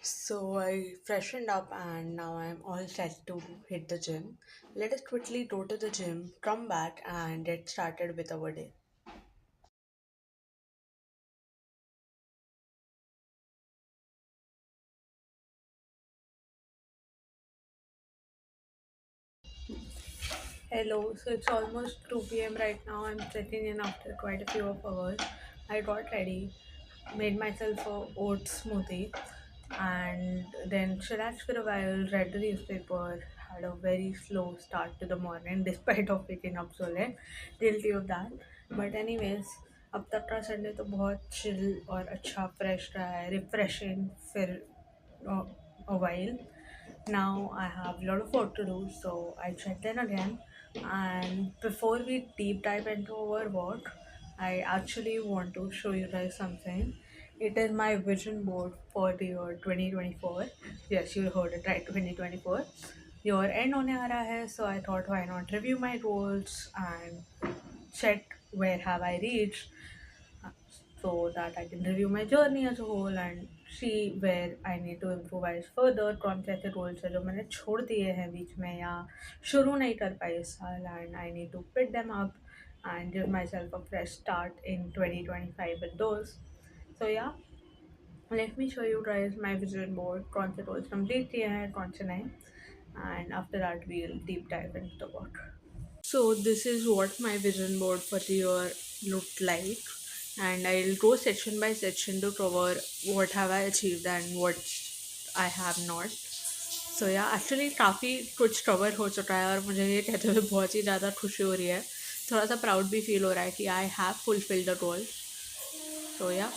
So I freshened up and now I'm all set to hit the gym. Let us quickly go to the gym, come back and get started with our day. Hello, so it's almost 2 p.m. right now. I'm checking in after quite a few of hours. I got ready, made myself a oat smoothie, and then relaxed for a while, read the newspaper, had a very slow start to the morning despite of waking up so late. Guilty of that. But anyways, अब तक का Sunday तो बहुत chill और अच्छा fresh रहा है, refreshing फिर uh, a while. Now I have a lot of work to do, so I checked in again. And before we deep dive into our work, I actually want to show you guys something. It is my vision board for the year 2024. Yes, you heard it right, 2024. Your end होने आ रहा है, so I thought why not review my goals and check where have I reached so that I can review my journey as a whole and see where I need to improvise further. कौन से ऐसे goals हैं जो मैंने छोड़ दिए हैं बीच में या शुरू नहीं कर पाए इस साल and I need to pick them up and give myself a fresh start in 2025 with those. So yeah, let me show you guys my vision board. कौन से goals complete किए हैं कौन से नहीं and after that we'll deep dive into the work. So this is what my vision board for the year looked like, and I'll go section by section to cover what have I achieved and what I have not. So yeah, actually काफ़ी कुछ cover हो चुका है और मुझे ये कहते हुए बहुत ही ज़्यादा खुशी हो रही है. थोड़ा सा प्राउड भी फील हो रहा है कि I have fulfil the goal. So yeah,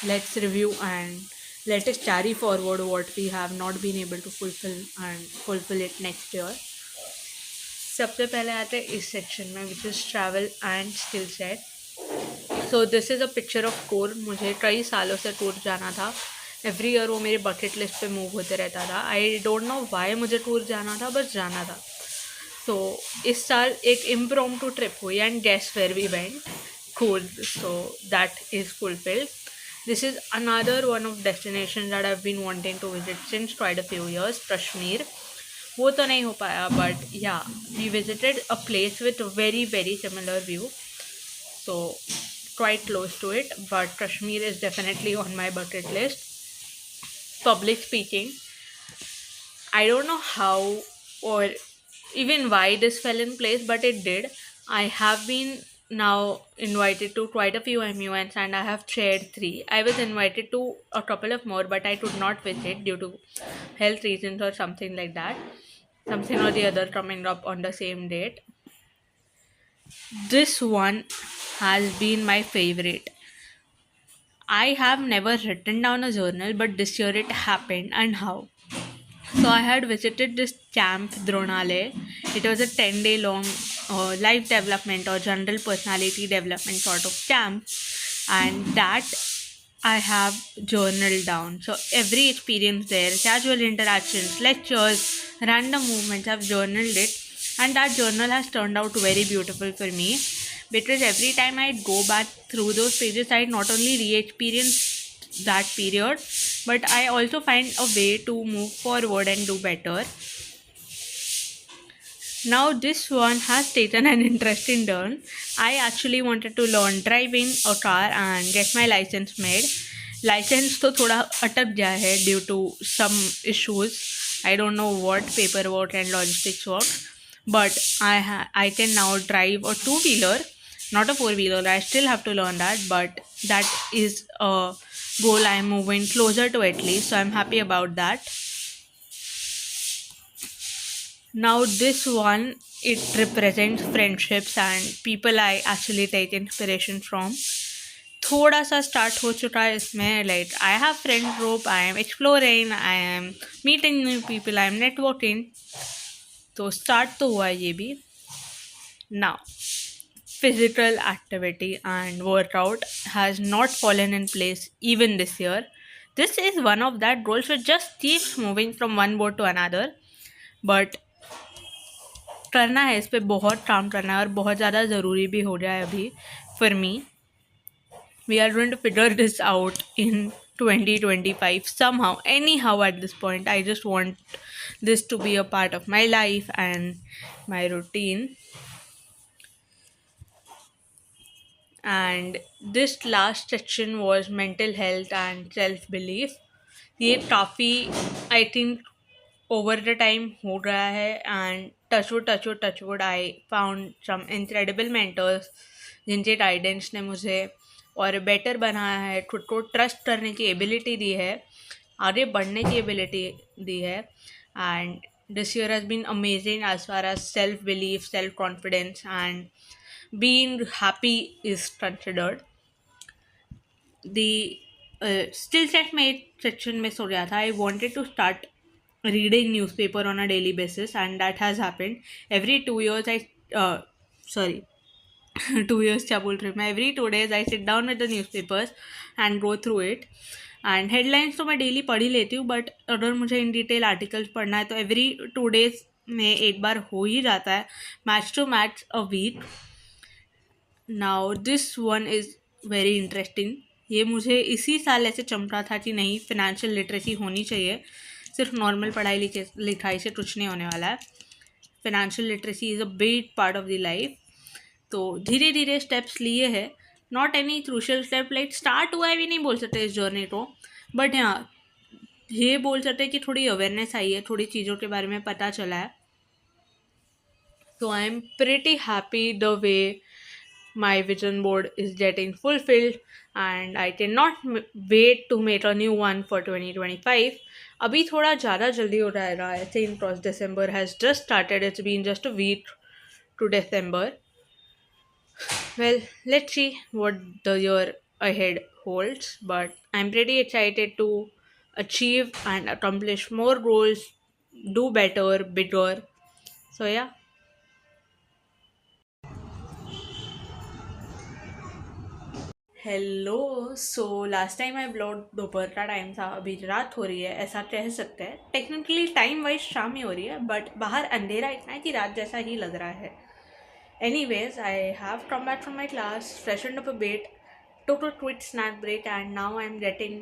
let's review and let us carry forward what we have not been able to fulfill and fulfill it next year. सबसे पहले आते हैं इस सेक्शन में which is travel and skill set. So this is a picture of tour. मुझे कई सालों से टूर जाना था. एवरी ईयर वो मेरे बकेट लिस्ट पे मूव होते रहता था. आई डोंट नो वाई मुझे टूर जाना था, बस जाना था. तो इस साल एक इम्प्रॉम्प्टू ट्रिप हुई and guess where we went. Cool. So that is fulfilled. This is another one of destinations that I've been wanting to visit since quite a few years, Kashmir. वो तो नहीं हो पाया but yeah we visited a place with very very similar view, so quite close to it, but Kashmir is definitely on my bucket list. Public speaking, I don't know how or even why this fell in place, but it did. I have been now invited to quite a few MUNs and I have chaired three. I was invited to a couple of more, but I could not visit due to health reasons or something like that. Something or the other coming up on the same date. This one has been my favorite. I have never written down a journal, but this year it happened. And how? So I had visited this camp, Dronale. It was a 10-day long life development or general personality development sort of camp, and that I have journaled down. So every experience there, casual interactions, lectures, random movements, I've journaled it, and that journal has turned out very beautiful for me because every time I'd go back through those pages, I'd not only re-experience that period, but I also find a way to move forward and do better. Now this one has taken an interesting turn. I actually wanted to learn driving a car and get my license made. License तो थोड़ा अटक गया है due to some issues. I don't know what paperwork and logistics work, but I can now drive a two-wheeler, not a four-wheeler. I still have to learn that, but that is a goal I'm moving closer to at least. So I'm happy about that. Now this one, it represents friendships and people I actually take inspiration from. थोड़ा सा start हो चुका है इसमें. Like I have friend group, I am exploring, I am meeting new people, I am networking. तो start तो हुआ ये भी. Now physical activity and workout has not fallen in place even this year. This is one of that goals which just keeps moving from one board to another, but करना है, इस पर बहुत काम करना है और बहुत ज़्यादा ज़रूरी भी हो रहा है अभी for me. We are going to figure this out in 2025 somehow, anyhow. At this point, I just want this to be a part of my life and my routine. And this last section was mental health and self belief. ये काफ़ी I think over the time हो रहा है, and touchwood I found some incredible mentors जिनके guidance ने मुझे और better बनाया है, खुद को ट्रस्ट करने की एबिलिटी दी है, आगे बढ़ने की एबिलिटी दी है. And this year has been amazing as far as self belief, self confidence and being happy is considered. The still set made section में सो गया था. I wanted to start reading newspaper on a daily basis, and that has happened. Every 2 years sorry 2 years क्या बोल रही हूँ मैं, every 2 days I sit down with the newspapers and go through it. And headlines तो मैं daily पढ़ ही लेती हूँ, बट अगर मुझे इन डिटेल आर्टिकल्स पढ़ना है तो एवरी 2 days में एक बार हो ही जाता है, match to match a week. Now this one is very interesting. ये मुझे इसी साल ऐसे चमका था कि नहीं, फिनेंशियल लिटरेसी होनी चाहिए, सिर्फ नॉर्मल पढ़ाई लिखाई से कुछ नहीं होने वाला है. Financial literacy is a big part of the life. तो धीरे धीरे स्टेप्स लिए हैं, not any crucial step like start हुआ है भी नहीं बोल सकते इस जर्नी को, बट हाँ ये बोल सकते हैं कि थोड़ी अवेयरनेस आई है, थोड़ी चीज़ों के बारे में पता चला है. तो I am pretty happy the way my vision board is getting fulfilled, and I cannot wait to make a new one for 2025. अभी थोड़ा ज़्यादा जल्दी हो जाएगा. I think because December has just started. It's been just a week to December. Well, let's see what the year ahead holds, but I'm pretty excited to achieve and accomplish more goals, do better, bigger. So yeah. Hello. So last time I blog दोपहर का time था, अभी रात हो रही है, ऐसा कह सकते हैं. टेक्निकली टाइम वाइज शाम ही हो रही है, बट बाहर अंधेरा इतना है कि रात जैसा ही लग रहा है. Anyways, I have come back from my class, freshened up a bit, took a quick snack break, and now I'm getting,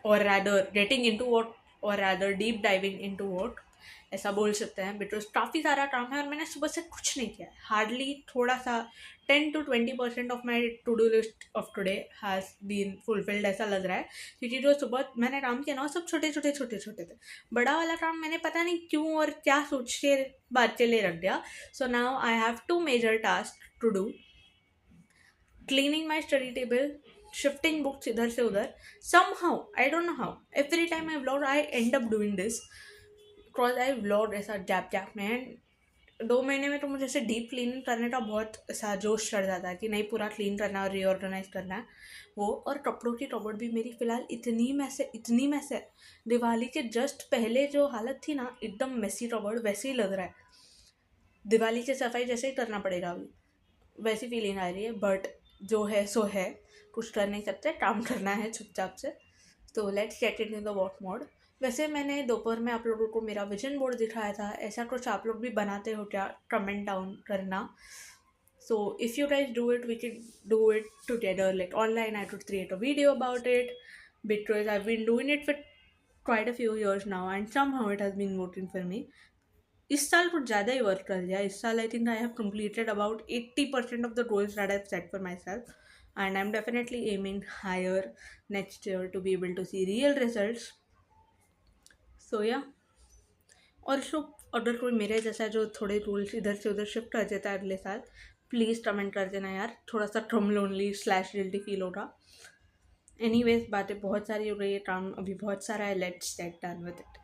or rather getting into what, or rather deep diving into what, ऐसा बोल सकते हैं, because काफ़ी सारा काम है और मैंने सुबह से कुछ नहीं किया है. हार्डली थोड़ा सा 10 to 20% of my to do list of today has been fulfilled ऐसा लग रहा है, क्योंकि जो सुबह मैंने काम किया ना वो सब छोटे छोटे थे. बड़ा वाला काम मैंने पता नहीं क्यों और क्या सोच के बात के लिए रख दिया. So now I have 2 major tasks to do. Cleaning my study table, shifting books इधर से उधर. Somehow, I don't know how, every time I vlog I end up doing this, because I vlog ऐसा gap में. And 2 महीने में तो मुझे ऐसे डीप क्लीनिंग करने का बहुत ऐसा जोश चढ़ जाता है कि नहीं, पूरा क्लीन करना और रीऑर्गेनाइज करना है वो. और कपड़ों की कबर्ड भी मेरी फ़िलहाल इतनी मैस है. दिवाली के जस्ट पहले जो हालत थी ना, एकदम मेसी कबर्ड, वैसे ही लग रहा है. दिवाली की सफाई जैसे ही करना पड़ेगा अभी, वैसी फीलिंग आ रही है. बट जो है सो है, कुछ कर नहीं सकते, काम करना है चुपचाप से. तो let's get it in the work mode. वैसे मैंने दोपहर में आप लोगों को मेरा विजन बोर्ड दिखाया था, ऐसा कुछ आप लोग भी बनाते हो क्या? कमेंट डाउन करना. So if you guys do it, we can do it together. Like online I could create a video about it, because I been doing it for quite a few years now, and somehow it has been working for me. इस साल कुछ ज़्यादा ही work कर दिया. इस साल I think I have completed about 80% of the goals that I've set for myself, and I'm definitely aiming higher next year to be able to see real results. So yeah. Also अगर कोई मेरे जैसा जो थोड़े rules इधर से उधर shift कर देता है अगले साल, प्लीज़ कमेंट कर देना यार. थोड़ा सा कम लोनली / गिल्टी फील होगा. एनीवेज, बातें बहुत सारी हो गई है, काम अभी बहुत सारा है. Let's get done with it.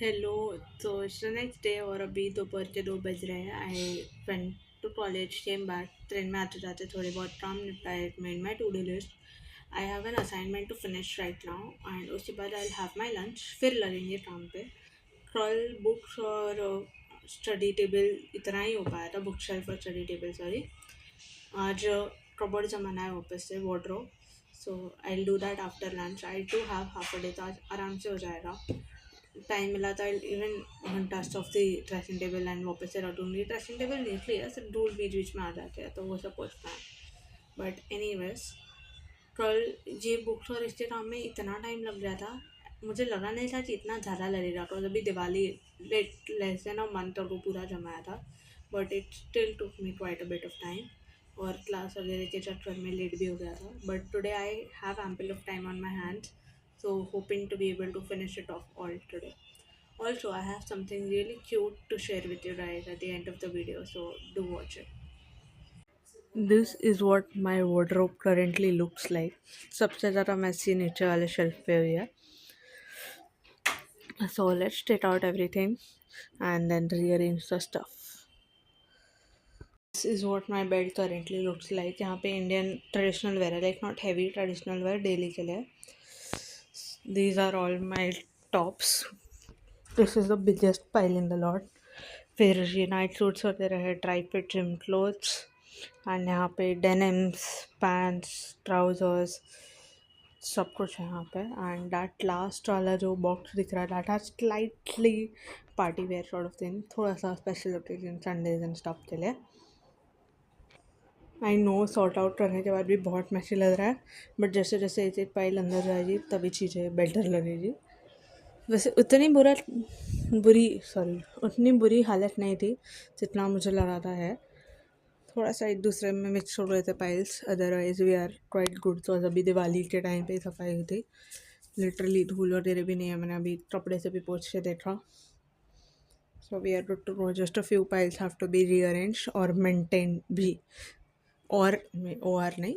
Hello. तो इट्स द नेक्स्ट डे और अभी दोपहर के 2 बज रहे हैं. I went to college, came back, train में आते जाते थोड़े बहुत काम निपटाए, made my to do list. I have an assignment to finish right now, and उसके बाद आई हैव माई लंच, फिर लगेंगे काम पे. कल बुक्स और स्टडी टेबल इतना ही हो पाया था, बुक शेल्फ और स्टडी टेबल सॉरी। आज कबर्ड जमाना है वापस से, wardrobe. So I do that after lunch. I do have half a day, तो आज आराम से हो जाएगा। टाइम मिला था even dust of the dressing table and वापस से रटूंगी। ड्रेसिंग टेबल नीट लिया, सिर्फ धूल बीच बीच में आ जाते हैं, तो वो सब पोछना है। बट एनी वेज, कल ये बुक्स और इसके काम में इतना टाइम लग गया था, मुझे लगा नहीं था कि इतना ज़्यादा लगेगा। तो अभी Diwali less than a month और वो पूरा जमाया था, but it still took me quite a bit of time. और क्लास वगैरह के चक्कर में लेट भी हो गया था, but today I have ample of time on my hands, so hoping to be able to finish it off all today. Also, I have something really cute to share with you guys at the end of the video, so do watch it. This is what my wardrobe currently looks like. सबसे ज़्यादा मैसी नीचे वाले shelf पे हुई है. So let's take out everything and then rearrange the stuff. This is what my bed currently looks like. यहाँ पे Indian traditional wear है, like not heavy traditional wear, daily के लिए. These are all my tops. This is the biggest pile in the lot. फिर ये night suits वगैरह है, try fit gym clothes, and यहाँ पे डेनिम्स, पैंट्स, ट्राउजर्स, सब कुछ है यहाँ पे. एंड दैट लास्ट वाला जो बॉक्स दिख रहा है, that has slightly party wear sort of thing, थोड़ा सा special occasion, Sundays and stuff के लिए. आई नो सॉर्ट आउट करने के बाद भी बहुत मैसी लग रहा है, बट जैसे जैसे एक एक पाइल अंदर जाएगी तभी चीज़ें बेटर लगेगी. वैसे उतनी बुरी हालत नहीं थी जितना मुझे लगा था है. थोड़ा सा एक दूसरे में मिक्स हो रहे थे piles, otherwise we are quite good. तो अभी दिवाली के टाइम पे सफाई हुई थी, लिटरली धूल वगैरह भी नहीं है, मैंने अभी कपड़े से भी पोंछ के देखा. So we are good to go. Just a few piles have to be rearrange और मेंटेन भी. और नहीं,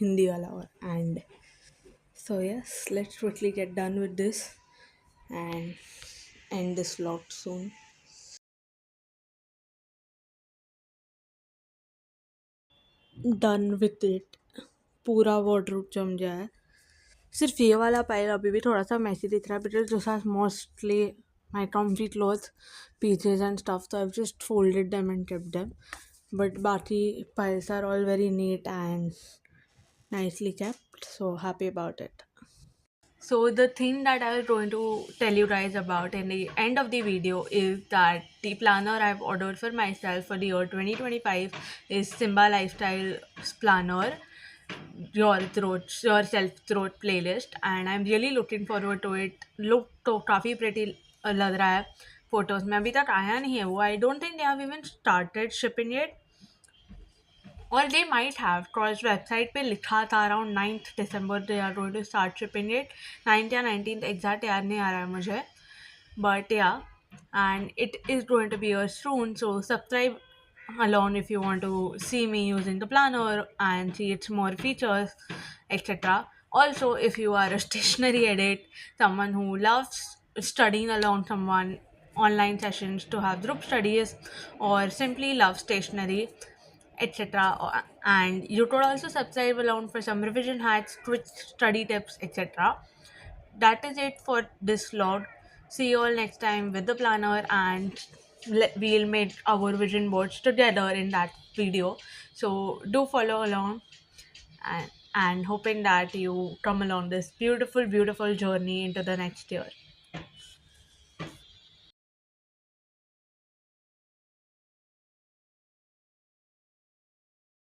हिंदी वाला और and. So yes, let's quickly get done with this and end this vlog soon. Done with it. पूरा wardrobe जम गया है. सिर्फ ये वाला पाइल अभी भी थोड़ा सा मैसी दिख रहा है, because this has mostly my comfy clothes, pieces and stuff, so I've just folded them and kept them. But बाकी piles are all very neat and nicely kept, so happy about it. So the thing that I was going to tell you guys about in the end of the video is that the planner I've ordered for myself for the year 2025 is Simba Lifestyle Planner, your self throat playlist, and I'm really looking forward to it. Look तो काफ़ी pretty लग रहा है photos में. अभी तक आया नहीं है वो. I don't think they have even started shipping it. Or they might have, because website पे लिखा था around 9th December they are going to start shipping it. 9th या 19th exact याद नहीं आ रहा है मुझे, but yeah, and it is going to be here soon. So subscribe along if you want to see me using the planner and see its more features, etc. Also, if you are a stationery addict, someone who loves studying along someone, online sessions to have group studies, or simply love stationery, etc. And you could also subscribe along for some revision hacks, quick study tips, etc. That is it for this vlog. See you all next time with the planner, and we'll make our vision boards together in that video. So do follow along, and hoping that you come along this beautiful, beautiful journey into the next year.